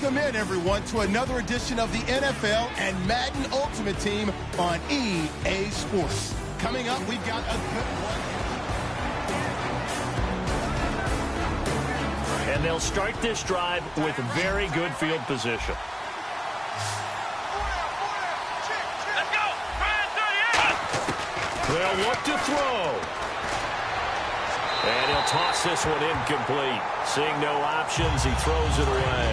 Welcome in, everyone, to another edition of the NFL and Madden Ultimate Team on EA Sports. Coming up, we've got a good one. And they'll start this drive with very good field position. Let's go! They'll look to throw. And he'll toss this one incomplete. Seeing no options, he throws it away.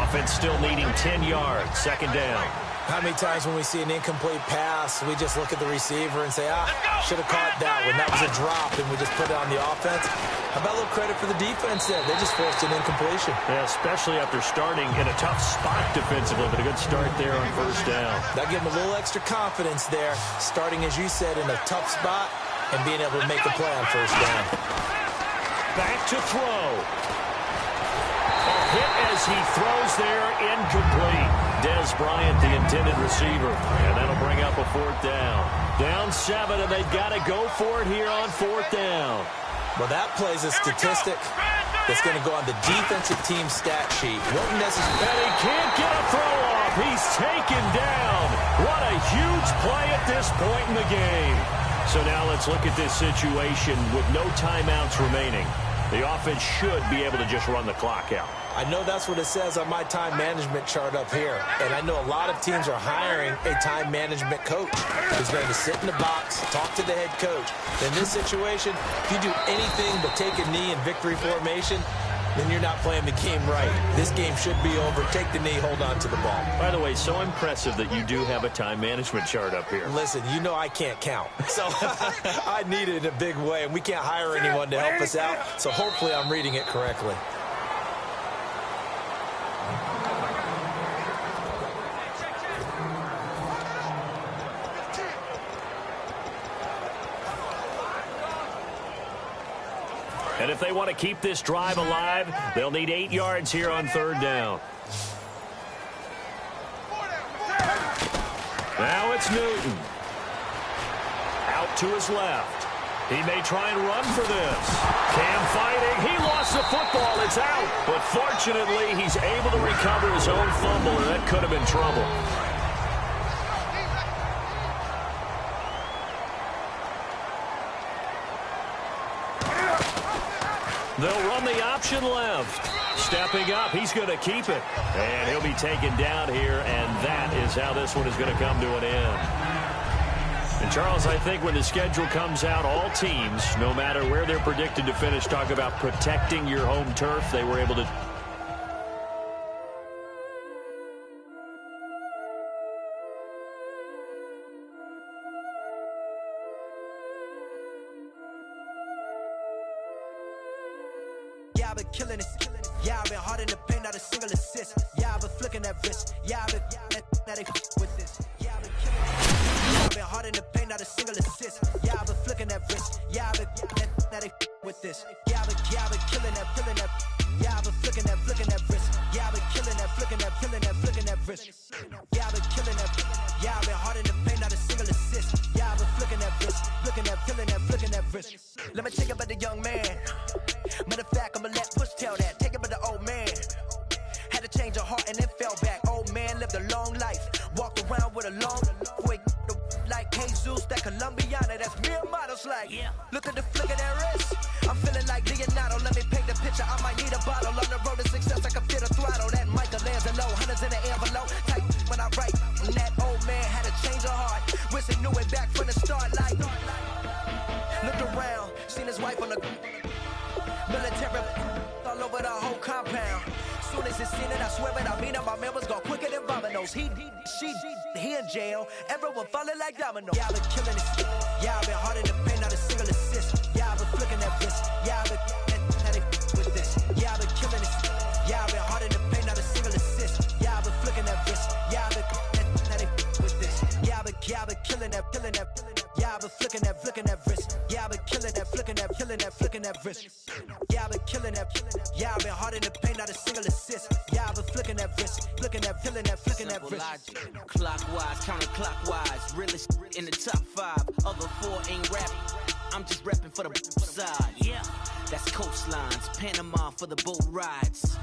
Offense still needing 10 yards. Second down. How many times when we see an incomplete pass, we just look at the receiver and say, should have caught that one. That was a drop, and we just put it on the offense. How about a little credit for the defense there? They just forced an incompletion. Yeah, especially after starting in a tough spot defensively, but a good start there on first down. That gave them a little extra confidence there, starting, as you said, in a tough spot and being able to make a play on first down. Back to throw. A hit as he throws there, incomplete. Dez Bryant, the intended receiver. And that'll bring up a fourth down. Down 7, and they've got to go for it here on fourth down. Well, that plays a statistic that's going to go on the defensive team stat sheet. Won't necessarily. And he can't get a throw off. He's taken down. What a huge play at this point in the game. So now let's look at this situation with no timeouts remaining. The offense should be able to just run the clock out. I know that's what it says on my time management chart up here. And I know a lot of teams are hiring a time management coach who's going to sit in the box, talk to the head coach. In this situation, if you do anything but take a knee in victory formation, then you're not playing the game right. This game should be over. Take the knee, hold on to the ball. By the way, so impressive that you do have a time management chart up here. Listen, you know I can't count. So I need it in a big way, and we can't hire anyone to help us out. So hopefully I'm reading it correctly. And if they want to keep this drive alive, they'll need 8 yards here on third down. Now it's Newton. Out to his left. He may try and run for this. Cam fighting. He lost the football. It's out. But fortunately, he's able to recover his own fumble, and that could have been trouble. They'll run the option left. Stepping up, he's going to keep it. And he'll be taken down here, and that is how this one is going to come to an end. And, Charles, I think when the schedule comes out, all teams, no matter where they're predicted to finish, talk about protecting your home turf. They were able to... Yeah, I've been killing it. Yeah, I've been hard in the paint, not a single assist. Yeah, I've been flicking that wrist. Yeah, I've been with this. Yeah, I've been killing it. Yeah, I've been hard in the paint, not a single assist. Yeah, I've been flicking that wrist. Yeah, I've been with this. Yeah, I've been killing that. Yeah, I've been flicking that wrist. Yeah, I've been killing that, flicking that wrist. Yeah, I've been killing that. Yeah, I've been hard in the paint, not a single assist. Yeah, I've been flicking that wrist, flicking that wrist. Let me tell you about the young man. Matter of fact, I'ma let Push tell that. Take it by the old man. Had to change her heart and then fell back. Old man lived a long life. Walked around with a long quick like Jesus, that Colombiana. That's mere models like. Look at the flick of that wrist. I'm feeling like Leonardo. Let me paint the picture. I might need a bottle. On the road to success, I can fit a throttle. That Michelangelo, hundreds in the envelope. Type when I write. And that old man had to change her heart. Wish he knew it back from the start. Like, looked around, seen his wife on the military all over the whole compound. Soon as he seen it, I swear it, I mean it, my man was gone quicker than Domino's. He in jail, everyone falling like dominoes. Yeah, I've been killing it. Yeah, I've been hard in the paint, not a single assist. Yeah, I've been flicking that wrist. Yeah, I've been with this. Yeah, I've been killing it. Yeah, I've been hard in the paint, not a single assist. Yeah, I've been flicking that wrist. Yeah, I've been with this. Yeah, I've been killing that. Yeah, I've been flicking that wrist. Yeah, I've been killing that, flicking that wrist. Yeah, I've been killing that. Yeah, I've been hard in the paint, not a single assist. Yeah, I've been flicking that wrist, flicking that wrist. Clockwise, counterclockwise, realest in the top 5. Other 4 ain't rapping. I'm just rapping for the side. Yeah, that's coastlines, Panama for the boat rides.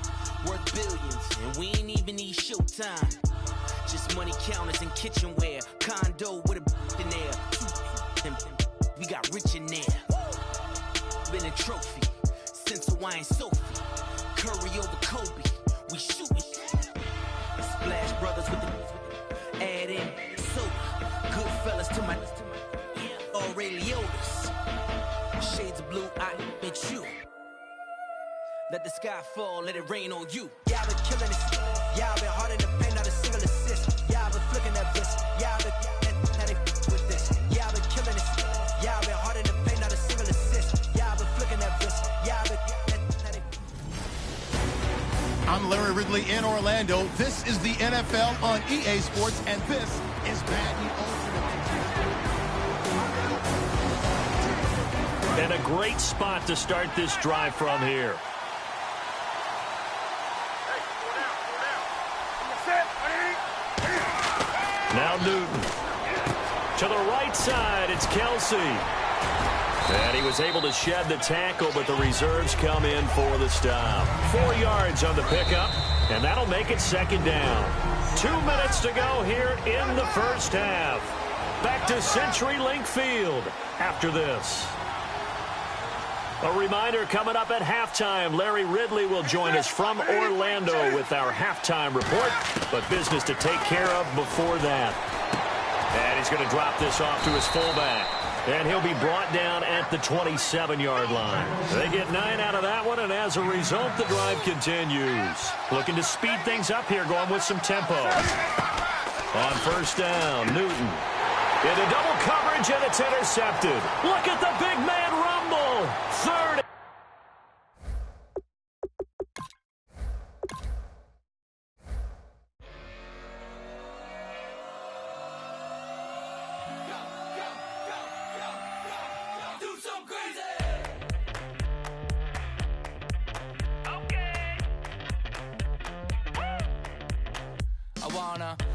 worth billions, and we ain't even need showtime. Just money counters and kitchenware, condo with a in there. We got rich in there. Been a trophy since Hawaiian Sophie. Curry over Kobe, we shootin'. Splash Brothers with the add in soda. Good fellas to my Ray Liotta's. Shades of blue, I bet you. Let the sky fall, let it rain on you. Yeah, I've been killing this. Yeah, I've been hard in the paint, not a single assist. Yeah, I've been flicking that wrist. Yeah, I've been with this. Yeah, I've been killing this. Yeah, I've been hard in the paint, not a single assist. Yeah, I've been flicking that wrist. Yeah, I've been. I'm Larry Ridley in Orlando. This is the NFL on EA Sports, and this is Madden Ultimate. And a great spot to start this drive from here. Now Newton. To the right side, it's Kelsey. And he was able to shed the tackle, but the reserves come in for the stop. 4 yards on the pickup, and that'll make it second down. 2 minutes to go here in the first half. Back to CenturyLink Field after this. A reminder, coming up at halftime, Larry Ridley will join us from Orlando with our halftime report, but business to take care of before that. And he's going to drop this off to his fullback. And he'll be brought down at the 27-yard line. They get 9 out of that one, and as a result, the drive continues. Looking to speed things up here, going with some tempo. On first down, Newton. Into double coverage, and it's intercepted. Look at the big man rumble. Third.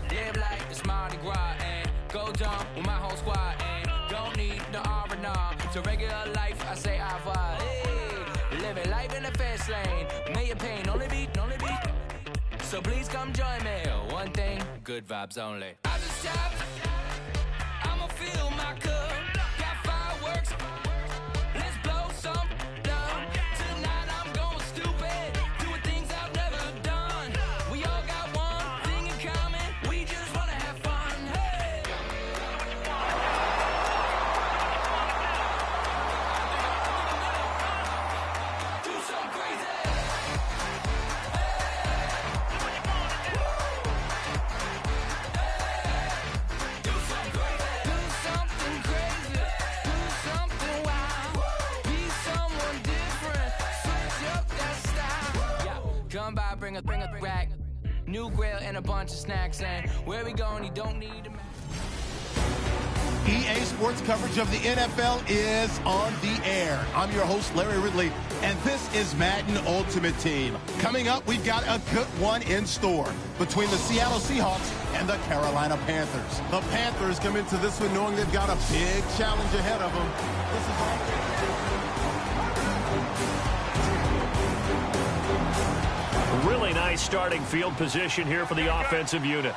Live like it's Mardi Gras and go jump with my whole squad and don't need no R&R. To regular life, I say au revoir. Hey, living life in the fast lane. Million pain, only beat. So please come join me. One thing, good vibes only. I just shop, I'ma fill my cup. Got fireworks, let's blow some dumb. Tonight I'm going stupid, doing things I've never done. We all got one thing in common, we just wanna have fun. Hey! Do something crazy. Come by, bring a rack, new grill and a bunch of snacks, and where we going, you don't need a map. EA Sports coverage of the NFL is on the air. I'm your host, Larry Ridley, and this is Madden Ultimate Team. Coming up, we've got a good one in store between the Seattle Seahawks and the Carolina Panthers. The Panthers come into this one knowing they've got a big challenge ahead of them. This is all. Really nice starting field position here for the offensive unit.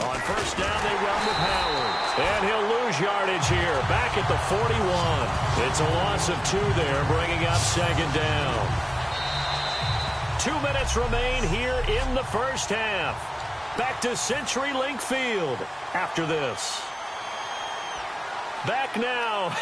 On first down, they run with Howard. And he'll lose yardage here, back at the 41. It's a loss of 2 there, bringing up second down. 2 minutes remain here in the first half. Back to CenturyLink Field after this. Back now.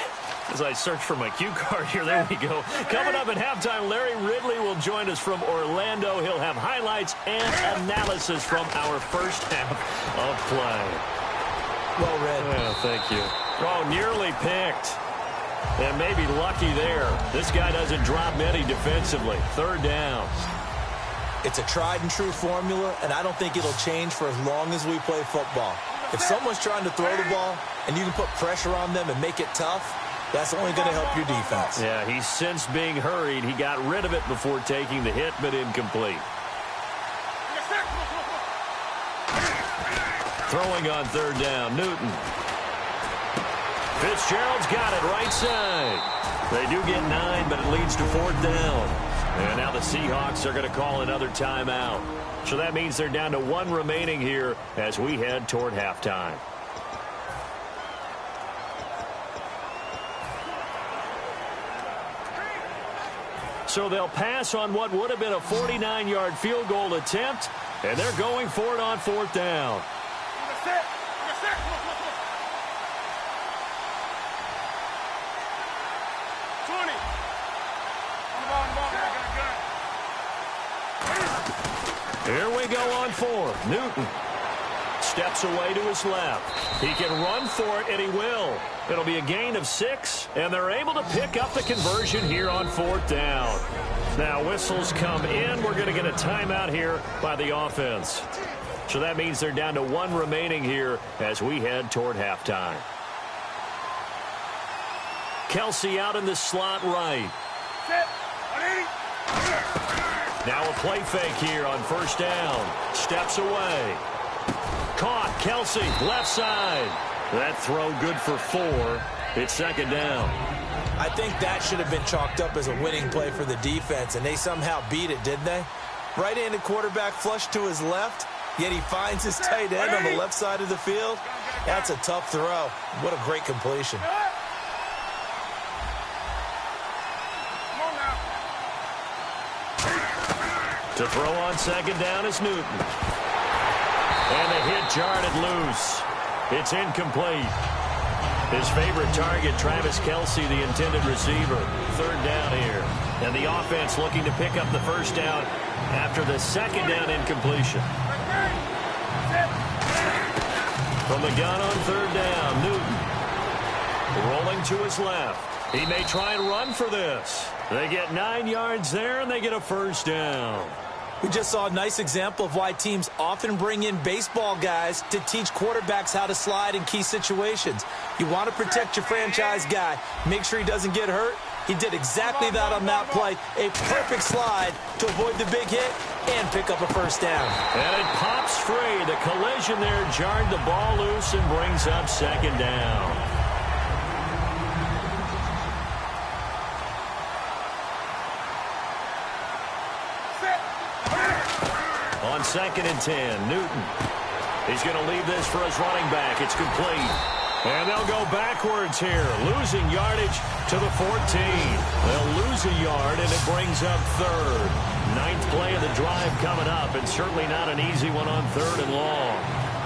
As I search for my cue card here, there we go. Coming up at halftime, Larry Ridley will join us from Orlando. He'll have highlights and analysis from our first half of play. Well read. Oh, thank you. Oh, nearly picked. And maybe lucky there. This guy doesn't drop many defensively. Third down. It's a tried and true formula, and I don't think it'll change for as long as we play football. If someone's trying to throw the ball and you can put pressure on them and make it tough, That's only going to help your defense. Yeah, he's since being hurried. He got rid of it before taking the hit, but incomplete. Throwing on third down, Newton. Fitzgerald's got it right side. They do get 9, but it leads to fourth down. And now the Seahawks are going to call another timeout. So that means they're down to 1 remaining here as we head toward halftime. So they'll pass on what would have been a 49-yard field goal attempt, and they're going for it on fourth down. Here we go on fourth. Newton steps away to his left. He can run for it, and he will. It'll be a gain of 6, and they're able to pick up the conversion here on fourth down. Now whistles come in. We're going to get a timeout here by the offense. So that means they're down to 1 remaining here as we head toward halftime. Kelsey out in the slot right. Now a play fake here on first down. Steps away. Caught. Kelsey, left side. That throw good for 4. It's second down. I think that should have been chalked up as a winning play for the defense, and they somehow beat it, didn't they? Right-handed quarterback flushed to his left, yet he finds his tight end on the left side of the field. That's a tough throw. What a great completion. To throw on second down is Newton. And the hit jarred it loose. It's incomplete. His favorite target, Travis Kelsey, the intended receiver. Third down here. And the offense looking to pick up the first down after the second down incompletion. From the gun on third down, Newton. Rolling to his left. He may try and run for this. They get 9 yards there, and they get a first down. We just saw a nice example of why teams often bring in baseball guys to teach quarterbacks how to slide in key situations. You want to protect your franchise guy. Make sure he doesn't get hurt. He did exactly that on that play. A perfect slide to avoid the big hit and pick up a first down. And it pops free. The collision there jarred the ball loose and brings up second down. On second and 10, Newton. He's going to leave this for his running back. It's complete. And they'll go backwards here, losing yardage to the 14. They'll lose a yard, and it brings up third. 9th play of the drive coming up, and certainly not an easy one on third and long.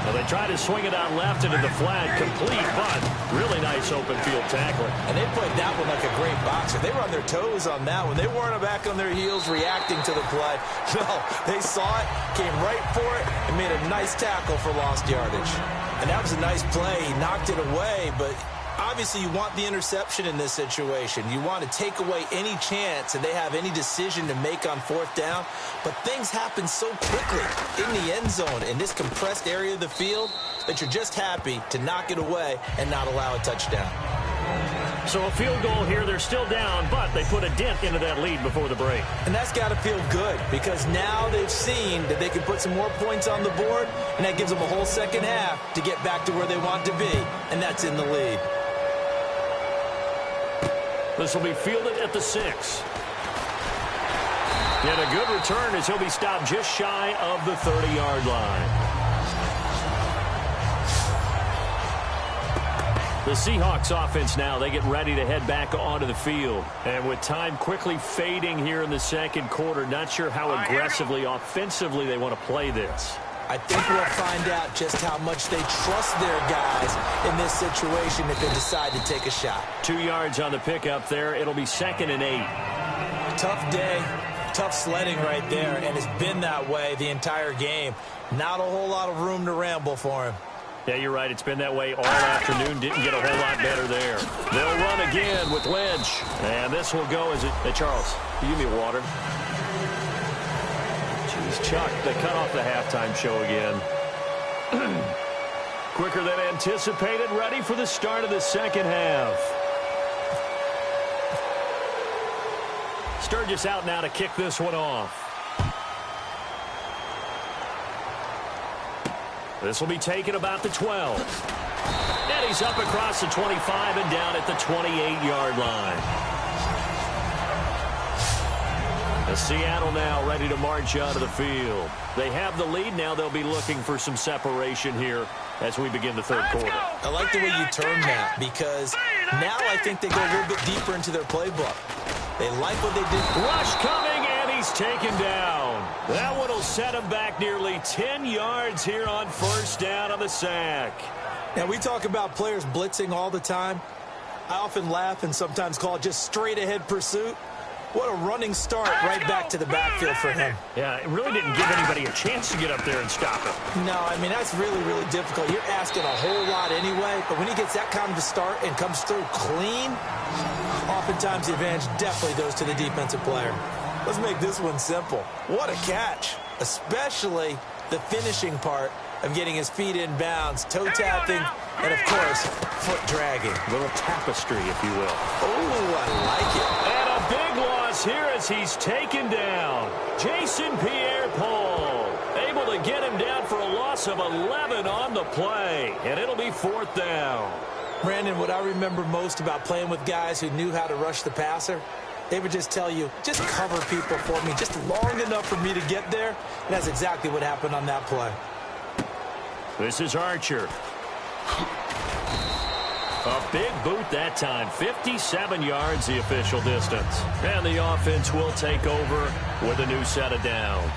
Well, they try to swing it out left into the flat, complete, but really nice open field tackling. And they played that one like a great boxer. They were on their toes on that one. They weren't back on their heels reacting to the play. No, they saw it, came right for it, and made a nice tackle for lost yardage. And that was a nice play. He knocked it away, but obviously you want the interception in this situation. You want to take away any chance that they have any decision to make on fourth down. But things happen so quickly in the end zone in this compressed area of the field that you're just happy to knock it away and not allow a touchdown. So a field goal here. They're still down, but they put a dent into that lead before the break. And that's got to feel good because now they've seen that they can put some more points on the board, and that gives them a whole second half to get back to where they want to be, and that's in the lead. This will be fielded at the 6. And a good return as he'll be stopped just shy of the 30-yard line. The Seahawks offense now, they get ready to head back onto the field. And with time quickly fading here in the second quarter, not sure how aggressively, offensively they want to play this. I think we'll find out just how much they trust their guys in this situation if they decide to take a shot. 2 yards on the pickup there. It'll be second and 8. Tough day, tough sledding right there, and it's been that way the entire game. Not a whole lot of room to ramble for him. Yeah, you're right. It's been that way all afternoon. Didn't get a whole lot better there. They'll run again with Lynch. And this will go as it... Hey, Charles, can you give me water? Jeez, Chuck, they cut off the halftime show again. Quicker than anticipated. Ready for the start of the second half. Sturgis out now to kick this one off. This will be taken about the 12. And he's up across the 25 and down at the 28-yard line. The Seattle now ready to march out of the field. They have the lead. Now they'll be looking for some separation here as we begin the third quarter. I like the way you term that, because now I think they go a little bit deeper into their playbook. They like what they did. Rush coming, and he's taken down. That one will set him back nearly 10 yards here on first down on the sack. Now, we talk about players blitzing all the time. I often laugh and sometimes call it just straight-ahead pursuit. What a running start right back to the backfield for him. Yeah, it really didn't give anybody a chance to get up there and stop him. No, I mean, that's really, really difficult. You're asking a whole lot anyway, but when he gets that kind of a start and comes through clean, oftentimes the advantage definitely goes to the defensive player. Let's make this one simple. What a catch, especially the finishing part of getting his feet in bounds, toe tapping, and, of course, foot dragging. A little tapestry, if you will. Oh, I like it. And a big loss here as he's taken down. Jason Pierre-Paul able to get him down for a loss of 11 on the play, and it'll be fourth down. Brandon, what I remember most about playing with guys who knew how to rush the passer, they would just tell you, just cover people for me, just long enough for me to get there. And that's exactly what happened on that play. This is Archer. A big boot that time. 57 yards the official distance. And the offense will take over with a new set of downs.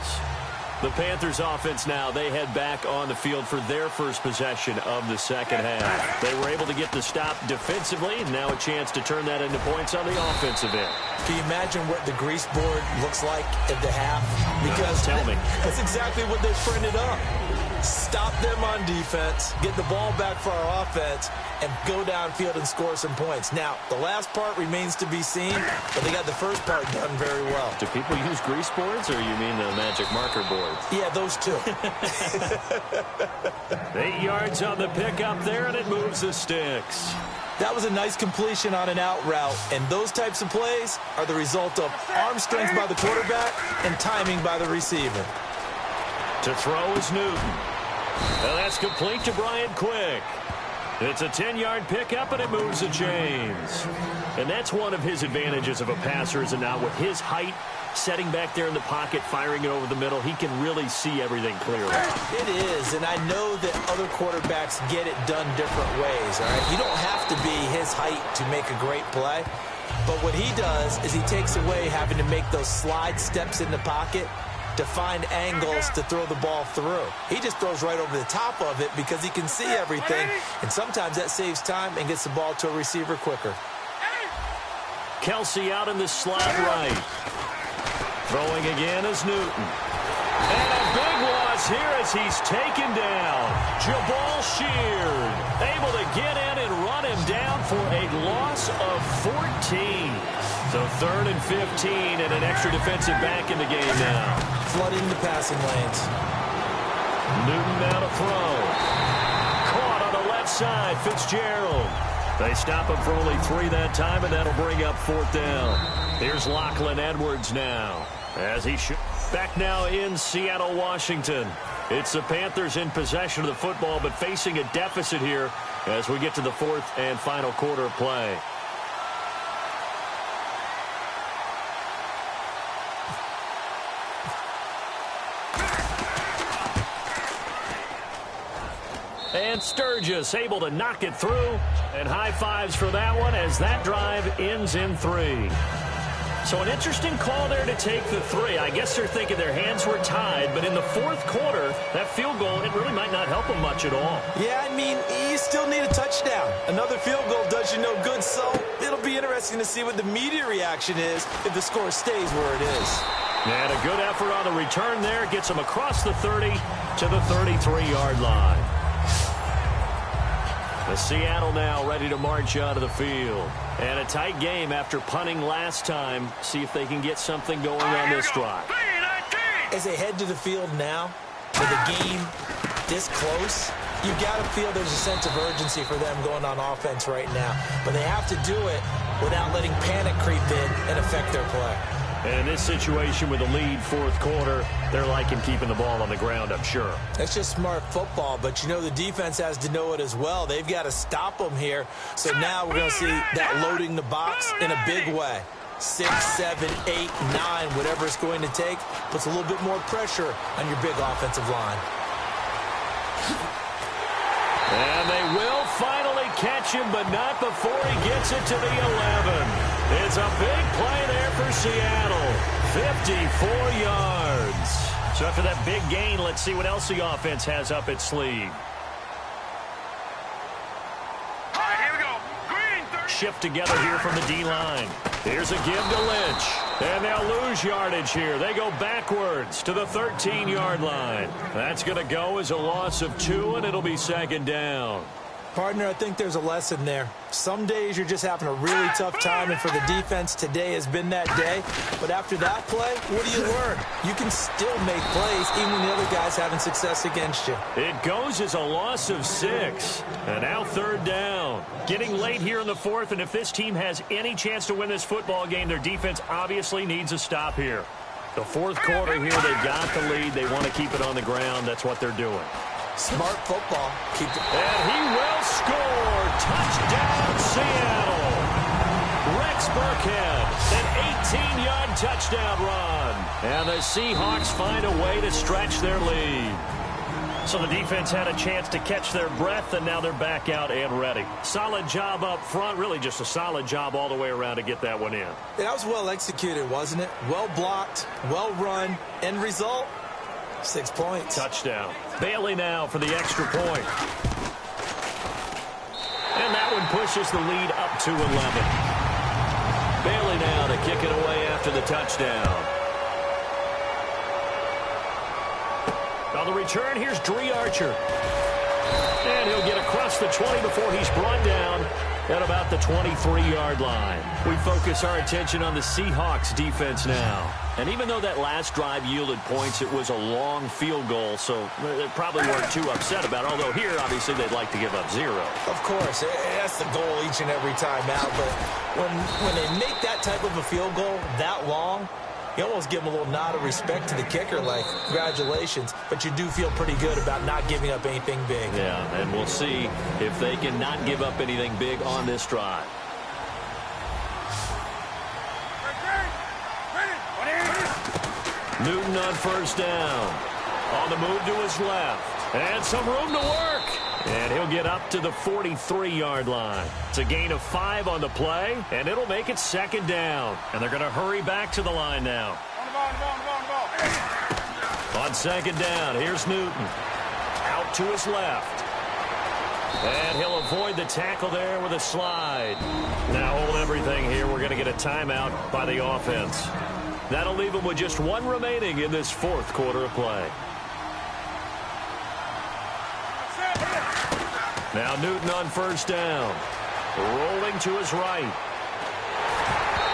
The Panthers offense now, they head back on the field for their first possession of the second half. They were able to get the stop defensively, and now a chance to turn that into points on the offensive end. Can you imagine what the grease board looks like at the half? Because tell me. That's exactly what they printed up. Stop them on defense, get the ball back for our offense, and go downfield and score some points. Now, the last part remains to be seen, but they got the first part done very well. Do people use grease boards, or you mean the magic marker boards? Yeah, those two. 8 yards on the pickup there, and it moves the sticks. That was a nice completion on an out route, and those types of plays are the result of arm strength by the quarterback and timing by the receiver. To throw is Newton. Well, that's complete to Brian Quick. It's a 10-yard pickup, and it moves the chains. And that's one of his advantages of a passer, is it not? With his height, setting back there in the pocket, firing it over the middle, he can really see everything clearly. It is, and I know that other quarterbacks get it done different ways, all right? You don't have to be his height to make a great play. But what he does is he takes away having to make those slide steps in the pocket to find angles to throw the ball through. He just throws right over the top of it because he can see everything, and sometimes that saves time and gets the ball to a receiver quicker. Kelsey out in the slot right. Throwing again is Newton. And a big loss here as he's taken down. Jabal Sheard able to get in and run him down for a loss of 14. So 3rd and 15 and an extra defensive back in the game now. Flooding the passing lanes. Newton now to throw. Caught on the left side, Fitzgerald. They stop him for only 3 that time, and that'll bring up 4th down. Here's Lachlan Edwards now. As he back now in Seattle, Washington. It's the Panthers in possession of the football, but facing a deficit here as we get to the 4th and final quarter of play. And Sturgis able to knock it through. And high fives for that one as that drive ends in 3. So an interesting call there to take the 3. I guess they're thinking their hands were tied, but in the 4th quarter, that field goal, it really might not help them much at all. Yeah, I mean, you still need a touchdown. Another field goal does you no good, so it'll be interesting to see what the media reaction is if the score stays where it is. And a good effort on the return there. Gets them across the 30 to the 33-yard line. The Seattle now ready to march out of the field. And a tight game after punting last time. See if they can get something going on this drive. As they head to the field now, with the game this close, you got to feel there's a sense of urgency for them going on offense right now. But they have to do it without letting panic creep in and affect their play. And in this situation with the lead fourth quarter, they're liking keeping the ball on the ground, I'm sure. That's just smart football, but you know the defense has to know it as well. They've got to stop them here. So now we're going to see that loading the box in a big way. 6, 7, 8, 9, whatever it's going to take, puts a little bit more pressure on your big offensive line. And they will finally catch him, but not before he gets it to the 11. It's a big play there for Seattle. 54 yards. So after that big gain, let's see what else the offense has up its sleeve. All right, here we go. Green, 30. Shift together here from the D-line. Here's a give to Lynch. And they'll lose yardage here. They go backwards to the 13-yard line. That's going to go as a loss of 2, and it'll be second down. Partner, I think there's a lesson there. Some days you're just having a really tough time, and for the defense, today has been that day. But after that play, what do you learn? You can still make plays even when the other guy's having success against you. It goes as a loss of 6. And now third down. Getting late here in the fourth, and if this team has any chance to win this football game, their defense obviously needs a stop here. The fourth quarter here, they've got the lead. They want to keep it on the ground. That's what they're doing. Smart football. Keep it. And he will score. Touchdown, Seattle. Rex Burkhead, an 18-yard touchdown run. And the Seahawks find a way to stretch their lead. So the defense had a chance to catch their breath, and now they're back out and ready. Solid job up front. Really just a solid job all the way around to get that one in. That was well executed, wasn't it? Well blocked, well run. End result? 6 points. Touchdown. Bailey now for the extra point. And that one pushes the lead up to 11. Bailey now to kick it away after the touchdown. On the return, here's Dre Archer. And he'll get across the 20 before he's brought down at about the 23-yard line. We focus our attention on the Seahawks defense now. And even though that last drive yielded points, it was a long field goal, so they probably weren't too upset about it. Although here, obviously, they'd like to give up 0. Of course, that's the goal each and every time out. But when they make that type of a field goal that long, you almost give them a little nod of respect to the kicker, like, congratulations. But you do feel pretty good about not giving up anything big. Yeah, and we'll see if they can not give up anything big on this drive. Newton on first down. On the move to his left. And some room to work. And he'll get up to the 43-yard line. It's a gain of 5 on the play, and it'll make it second down. And they're going to hurry back to the line now. On second down, here's Newton. Out to his left. And he'll avoid the tackle there with a slide. Now hold everything here. We're going to get a timeout by the offense. That'll leave them with just 1 remaining in this fourth quarter of play. Now Newton on first down. Rolling to his right.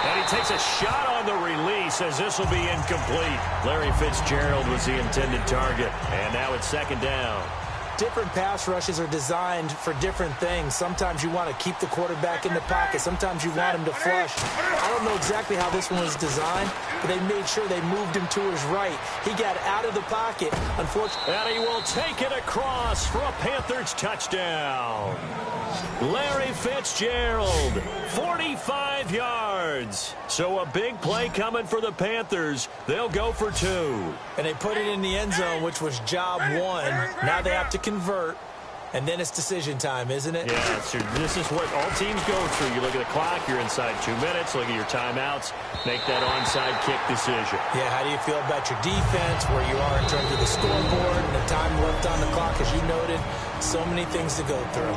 And he takes a shot on the release as this will be incomplete. Larry Fitzgerald was the intended target. And now it's second down. Different pass rushes are designed for different things. Sometimes you want to keep the quarterback in the pocket. Sometimes you want him to flush. I don't know exactly how this one was designed, but they made sure they moved him to his right. He got out of the pocket, unfortunately. And he will take it across for a Panthers touchdown. Larry Fitzgerald, 45 yards. So a big play coming for the Panthers. They'll go for 2. And they put it in the end zone, which was job 1. Now they have to convert, and then it's decision time, isn't it? Yeah, this is what all teams go through. You look at the clock, you're inside 2 minutes, look at your timeouts, make that onside kick decision. Yeah, how do you feel about your defense, where you are in terms of the scoreboard, and the time left on the clock, as you noted? So many things to go through.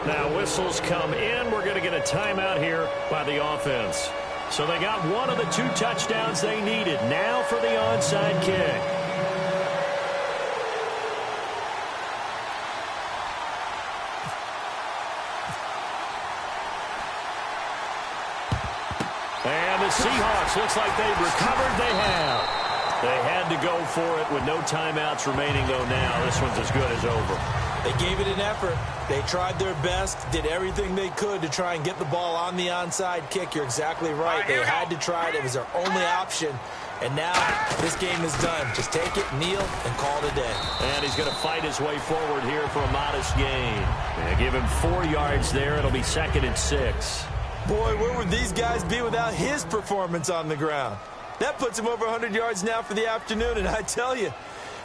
Now whistles come in. We're going to get a timeout here by the offense. So they got one of the 2 touchdowns they needed. Now for the onside kick. And the Seahawks, looks like they've recovered. They have. They had to go for it with no timeouts remaining, though. Now this one's as good as over. They gave it an effort. They tried their best, did everything they could to try and get the ball on the onside kick. You're exactly right. They had to try it. It was their only option. And now this game is done. Just take it, kneel, and call it a day. And he's going to fight his way forward here for a modest gain. They give him 4 yards there. It'll be 2nd and 6. Boy, where would these guys be without his performance on the ground? That puts him over 100 yards now for the afternoon, and I tell you,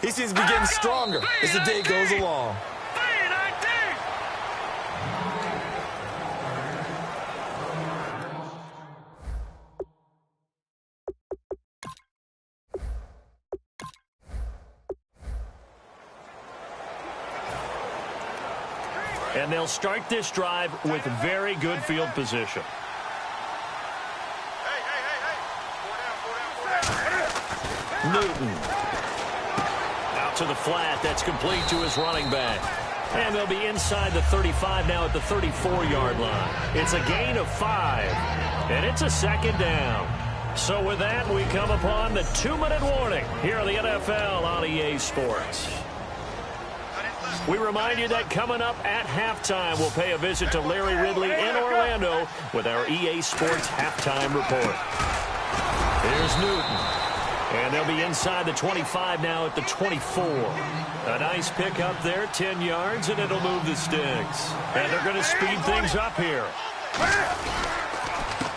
he seems to be getting stronger as the day goes along. And they'll start this drive with very good field position. Newton. Out to the flat. That's complete to his running back. And they'll be inside the 35 now at the 34-yard line. It's a gain of 5. And it's a 2nd down. So with that, we come upon the 2-minute warning here on the NFL on EA Sports. We remind you that coming up at halftime, we'll pay a visit to Larry Ridley in Orlando with our EA Sports halftime report. Here's Newton. And they'll be inside the 25 now at the 24. A nice pick up there, 10 yards, and it'll move the sticks. And they're going to speed things up here.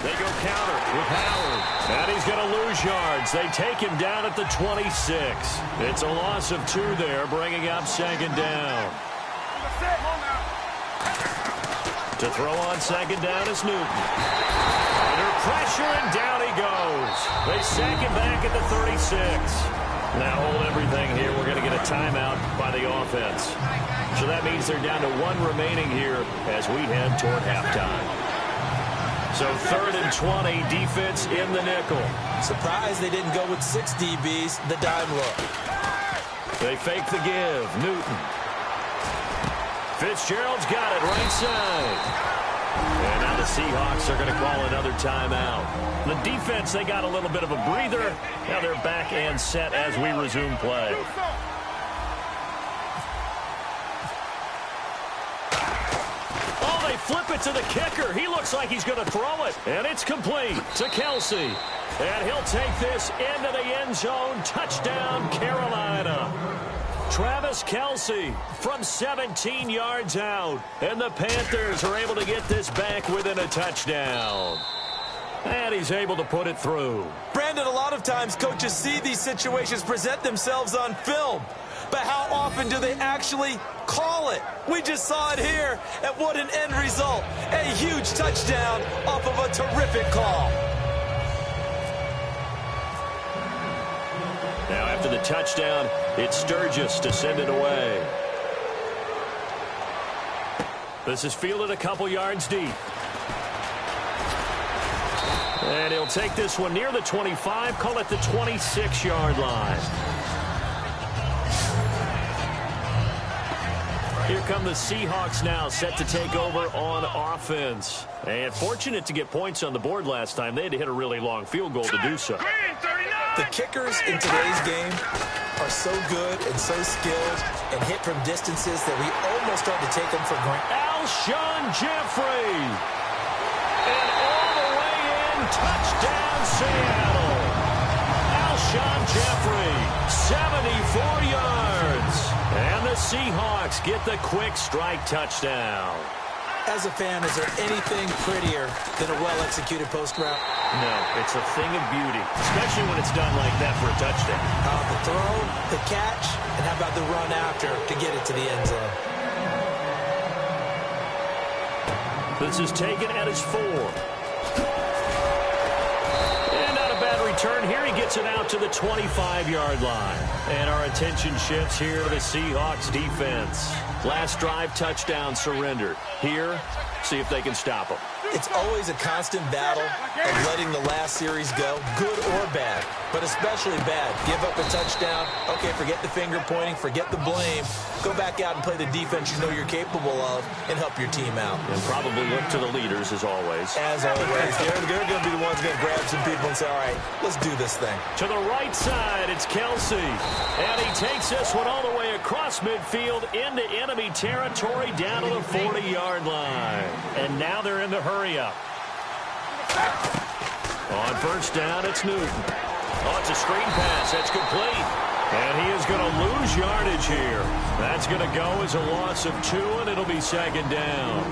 They go counter with Howard. And he's going to lose yards. They take him down at the 26. It's a loss of 2 there, bringing up 2nd down. To throw on 2nd down is Newton. Under pressure, and down he goes. They sack him back at the 36. Now hold everything here. We're going to get a timeout by the offense. So that means they're down to 1 remaining here as we head toward halftime. So 3rd and 20, defense in the nickel. Surprised they didn't go with 6 DBs, the dime look. They fake the give. Newton. Fitzgerald's got it right side. And now the Seahawks are going to call another timeout. The defense, they got a little bit of a breather. Now they're back and set as we resume play. Flip it to the kicker. He looks like he's going to throw it. And it's complete to Kelce. And he'll take this into the end zone. Touchdown, Carolina. Travis Kelce from 17 yards out. And the Panthers are able to get this back within a touchdown. And he's able to put it through. Brandon, a lot of times coaches see these situations present themselves on film. But how often do they actually call it? We just saw it here, and what an end result. A huge touchdown off of a terrific call. Now after the touchdown, it's Sturgis to send it away. This is fielded a couple yards deep. And he'll take this one near the 25, call it the 26-yard line. Here come the Seahawks now, set to take over on offense. And fortunate to get points on the board last time. They had to hit a really long field goal to do so. The kickers in today's game are so good and so skilled and hit from distances that we almost start to take them for granted. Alshon Jeffrey. And all the way in, touchdown Seattle. Alshon Jeffrey, 74 yards. And the Seahawks get the quick strike touchdown. As a fan, is there anything prettier than a well-executed post route? No, it's a thing of beauty, especially when it's done like that for a touchdown. The throw, the catch, and how about the run after to get it to the end zone? This is taken at his 4. And not a bad return here. He gets it out to the 25-yard line. And our attention shifts here to the Seahawks defense. Last drive, touchdown surrendered. Here, see if they can stop him. It's always a constant battle of letting the last series go, good or bad, but especially bad. Give up a touchdown. Okay, forget the finger pointing, forget the blame. Go back out and play the defense you know you're capable of and help your team out. And probably look to the leaders, as always. As always. They're going to be the ones going to grab some people and say, all right, let's do this thing. To the right side, it's Kelsey. And he takes this one all the way across midfield into enemy territory down to the 40-yard line. And now they're in the hurry-up. On first down, it's Newton. Oh, it's a screen pass. That's complete. And he is going to lose yardage here. That's going to go as a loss of 2, and it'll be second down.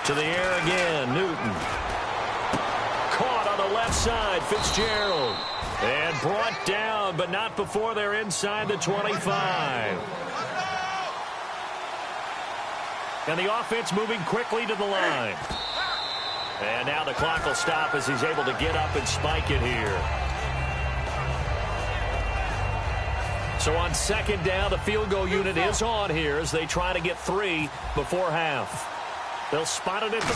To the air again, Newton. Caught on the left side, Fitzgerald. And brought down, but not before they're inside the 25. And the offense moving quickly to the line. And now the clock will stop as he's able to get up and spike it here. So on second down, the field goal unit is on here as they try to get 3 before half. They'll spot it at the...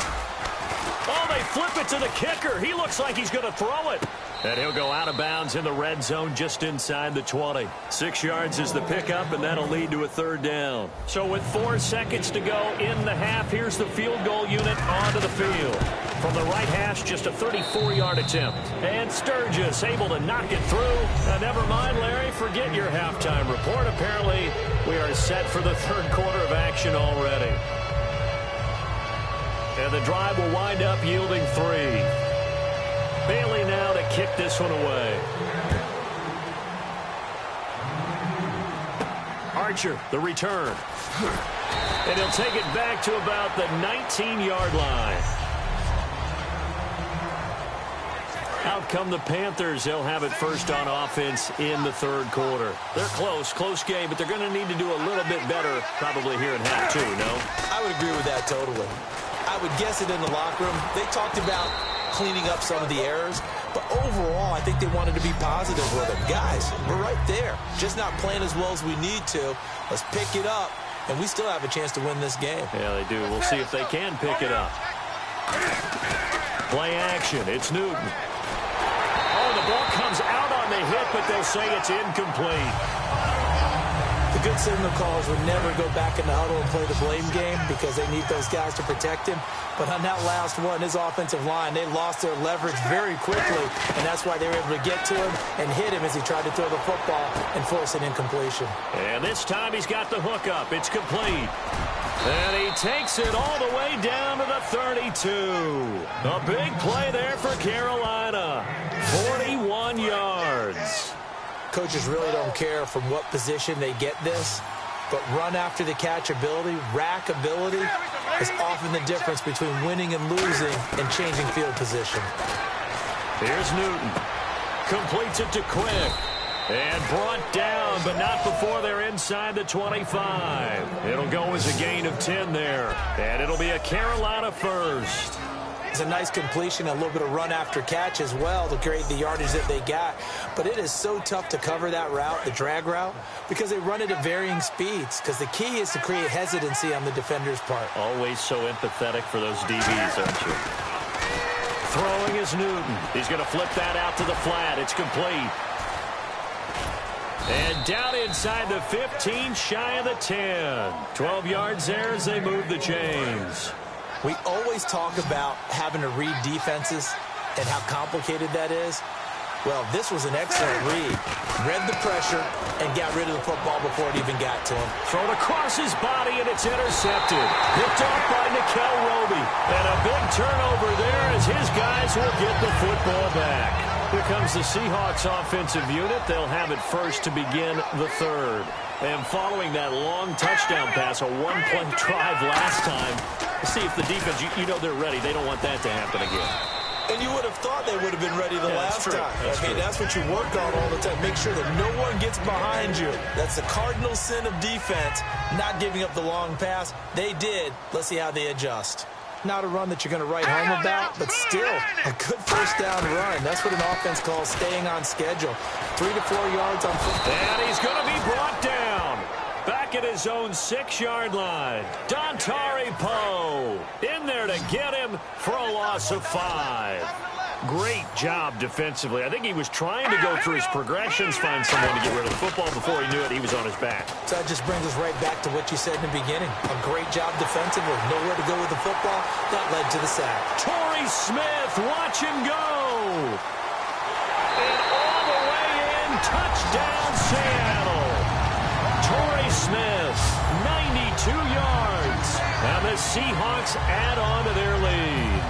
Oh, they flip it to the kicker. He looks like he's going to throw it. And he'll go out of bounds in the red zone just inside the 20. 6 yards is the pickup, and that'll lead to a third down. So with 4 seconds to go in the half, here's the field goal unit onto the field. From the right hash, just a 34-yard attempt. And Sturgis able to knock it through. Never mind, Larry, forget your halftime report. Apparently, we are set for the third quarter of action already. And the drive will wind up yielding 3. Bailey now to kick this one away. Archer, the return. And he'll take it back to about the 19-yard line. Out come the Panthers. They'll have it first on offense in the third quarter. They're close game, but they're going to need to do a little bit better probably here in half 2, no? I would agree with that totally. I would guess it in the locker room. They talked about cleaning up some of the errors, but overall, I think they wanted to be positive with them. Guys, we're right there. Just not playing as well as we need to. Let's pick it up, and we still have a chance to win this game. Yeah, they do. We'll see if they can pick it up. Play action. It's Newton. Oh, the ball comes out on the hit, but they'll say it's incomplete. The good signal callers would never go back in the huddle and play the blame game because they need those guys to protect him. But on that last one, his offensive line, they lost their leverage very quickly, and that's why they were able to get to him and hit him as he tried to throw the football and force an incompletion. And this time he's got the hook up. It's complete. And he takes it all the way down to the 32. A big play there for Carolina. 41 yards. Coaches really don't care from what position they get this, but run after the catch ability, rack ability, is often the difference between winning and losing and changing field position. Here's Newton. Completes it to Quick. And brought down, but not before they're inside the 25. It'll go as a gain of 10 there. And it'll be a Carolina first. It's a nice completion, a little bit of run after catch as well to create the yardage that they got. But it is so tough to cover that route, the drag route, because they run it at varying speeds. Because the key is to create hesitancy on the defender's part. Always so empathetic for those DBs, aren't you? Throwing is Newton. He's going to flip that out to the flat. It's complete. And down inside the 15, shy of the 10. 12 yards there as they move the chains. We always talk about having to read defenses and how complicated that is. Well, this was an excellent read. Read the pressure and got rid of the football before it even got to him. Thrown across his body, and it's intercepted. Picked off by Nikel Roby. And a big turnover there as his guys will get the football back. Here comes the Seahawks offensive unit. They'll have it first to begin the third. And following that long touchdown pass, a one-play drive last time, see if the defense, you know they're ready. They don't want that to happen again. And you would have thought they would have been ready the last time. That's what you work on all the time. Make sure that no one gets behind you. That's the cardinal sin of defense, not giving up the long pass. They did. Let's see how they adjust. Not a run that you're going to write home about, but still a good first down run. That's what an offense calls staying on schedule. 3 to 4 yards on football. And he's going to be brought down. Back at his own 6-yard line. Dontari Poe in there to get him for a loss of 5. Great job defensively. I think he was trying to go through his progressions, find someone to get rid of the football. Before he knew it, he was on his back. So that just brings us right back to what you said in the beginning. A great job defensively. Nowhere to go with the football. That led to the sack. Torrey Smith, watch him go. And all the way in, touchdown Seattle. Torrey Smith, 92 yards. And the Seahawks add on to their lead.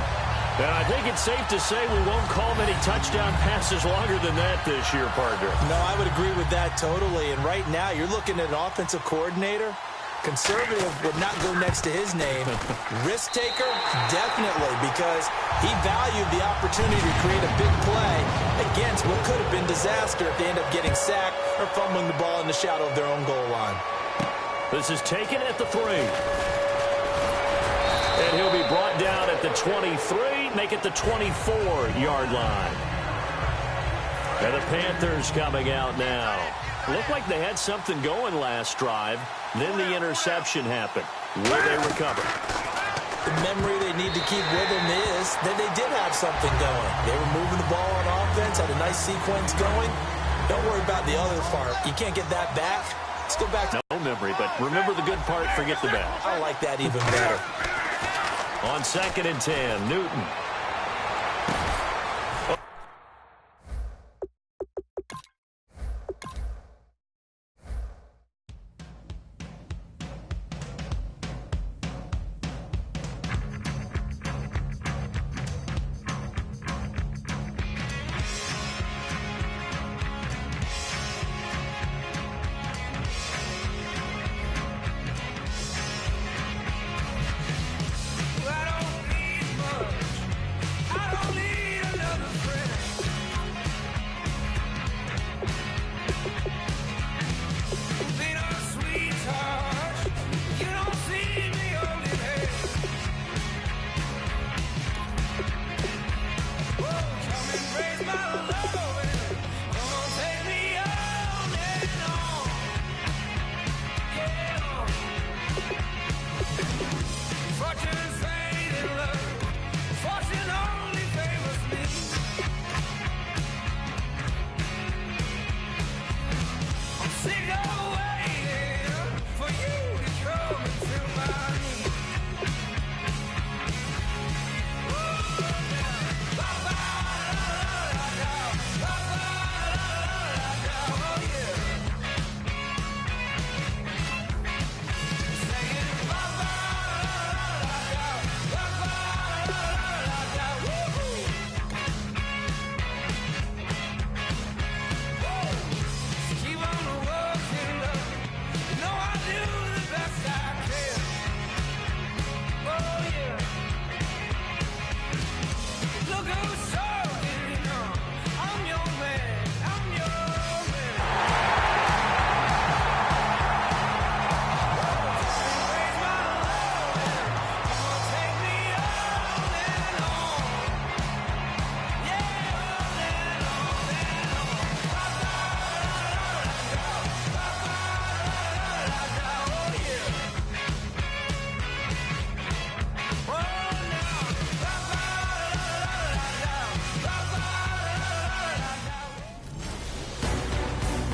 And I think it's safe to say we won't call many touchdown passes longer than that this year, partner. No, I would agree with that totally. And right now, you're looking at an offensive coordinator. Conservative would not go next to his name. Risk taker, definitely, because he valued the opportunity to create a big play against what could have been disaster if they end up getting sacked or fumbling the ball in the shadow of their own goal line. This is taken at the 3. And he'll be brought down at the 23, make it the 24-yard line. And the Panthers coming out now. Looked like they had something going last drive. Then the interception happened. Will they recover? The memory they need to keep with them is that they did have something going. They were moving the ball on offense, had a nice sequence going. Don't worry about the other part. You can't get that back. Let's go back to... No memory, but remember the good part, forget the bad. I like that even better. On 2nd and 10, Newton.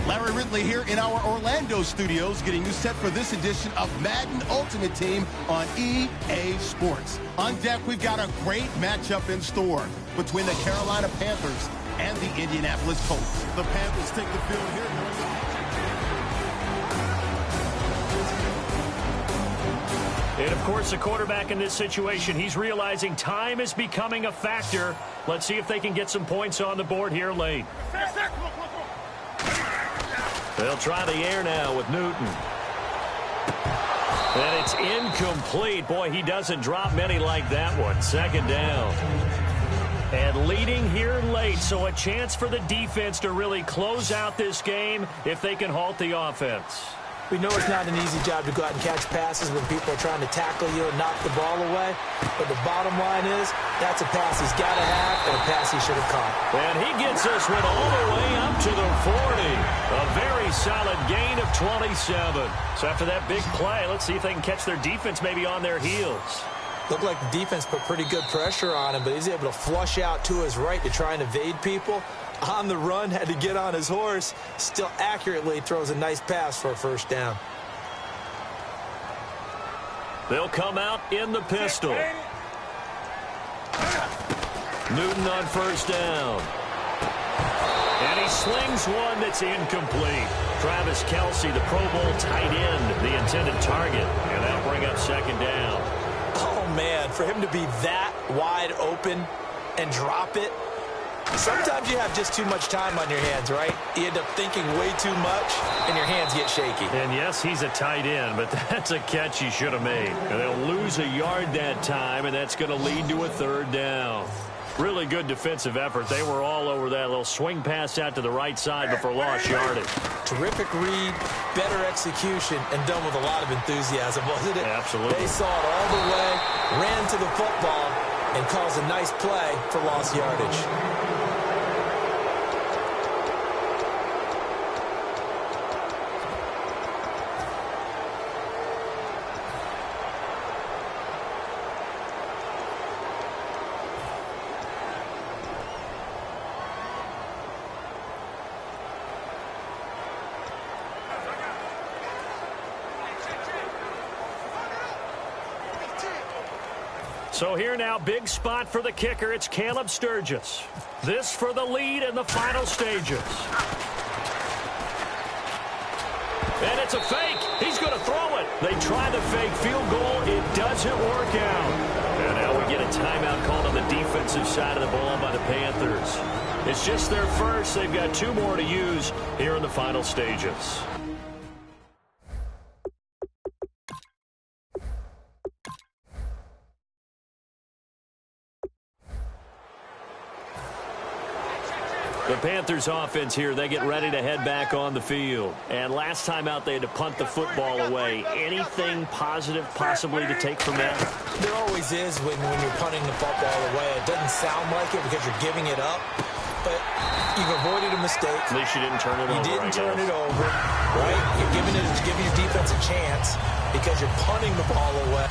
Larry Ridley here in our Orlando studios, getting you set for this edition of Madden Ultimate Team on EA Sports. On deck, we've got a great matchup in store between the Carolina Panthers and the Indianapolis Colts. The Panthers take the field here. And, of course, the quarterback in this situation, he's realizing time is becoming a factor. Let's see if they can get some points on the board here late. They'll try the air now with Newton. And it's incomplete. Boy, he doesn't drop many like that one. 2nd down. And leading here late, so a chance for the defense to really close out this game if they can halt the offense. We know it's not an easy job to go out and catch passes when people are trying to tackle you and knock the ball away. But the bottom line is, that's a pass he's got to have and a pass he should have caught. And he gets this one all the way up to the 40. A very solid gain of 27. So after that big play, let's see if they can catch their defense maybe on their heels. Looked like the defense put pretty good pressure on him, but he's able to flush out to his right to try and evade people. On the run, had to get on his horse. Still accurately throws a nice pass for a first down. They'll come out in the pistol. Newton on first down. And he slings one that's incomplete. Travis Kelce, the Pro Bowl tight end, the intended target. And that'll bring up second down. Oh, man, for him to be that wide open and drop it. Sometimes you have just too much time on your hands, right? You end up thinking way too much, and your hands get shaky. And, yes, he's a tight end, but that's a catch he should have made. And they'll lose a yard that time, and that's going to lead to a third down. Really good defensive effort. They were all over that little swing pass out to the right side before lost yardage. Terrific read, better execution, and done with a lot of enthusiasm, wasn't it? Absolutely. They saw it all the way, ran to the football, and caused a nice play for lost yardage. So here now, big spot for the kicker. It's Caleb Sturgis. This for the lead in the final stages. And it's a fake. He's going to throw it. They try the fake field goal. It doesn't work out. And now we get a timeout called on the defensive side of the ball by the Panthers. It's just their first. They've got 2 more to use here in the final stages. The Panthers offense here, they get ready to head back on the field. And last time out, they had to punt the football away. Anything positive possibly to take from that? There always is when you're punting the football away. It doesn't sound like it because you're giving it up, but you've avoided a mistake. At least you didn't turn it over. You didn't turn it over, right? You're giving your defense a chance because you're punting the ball away.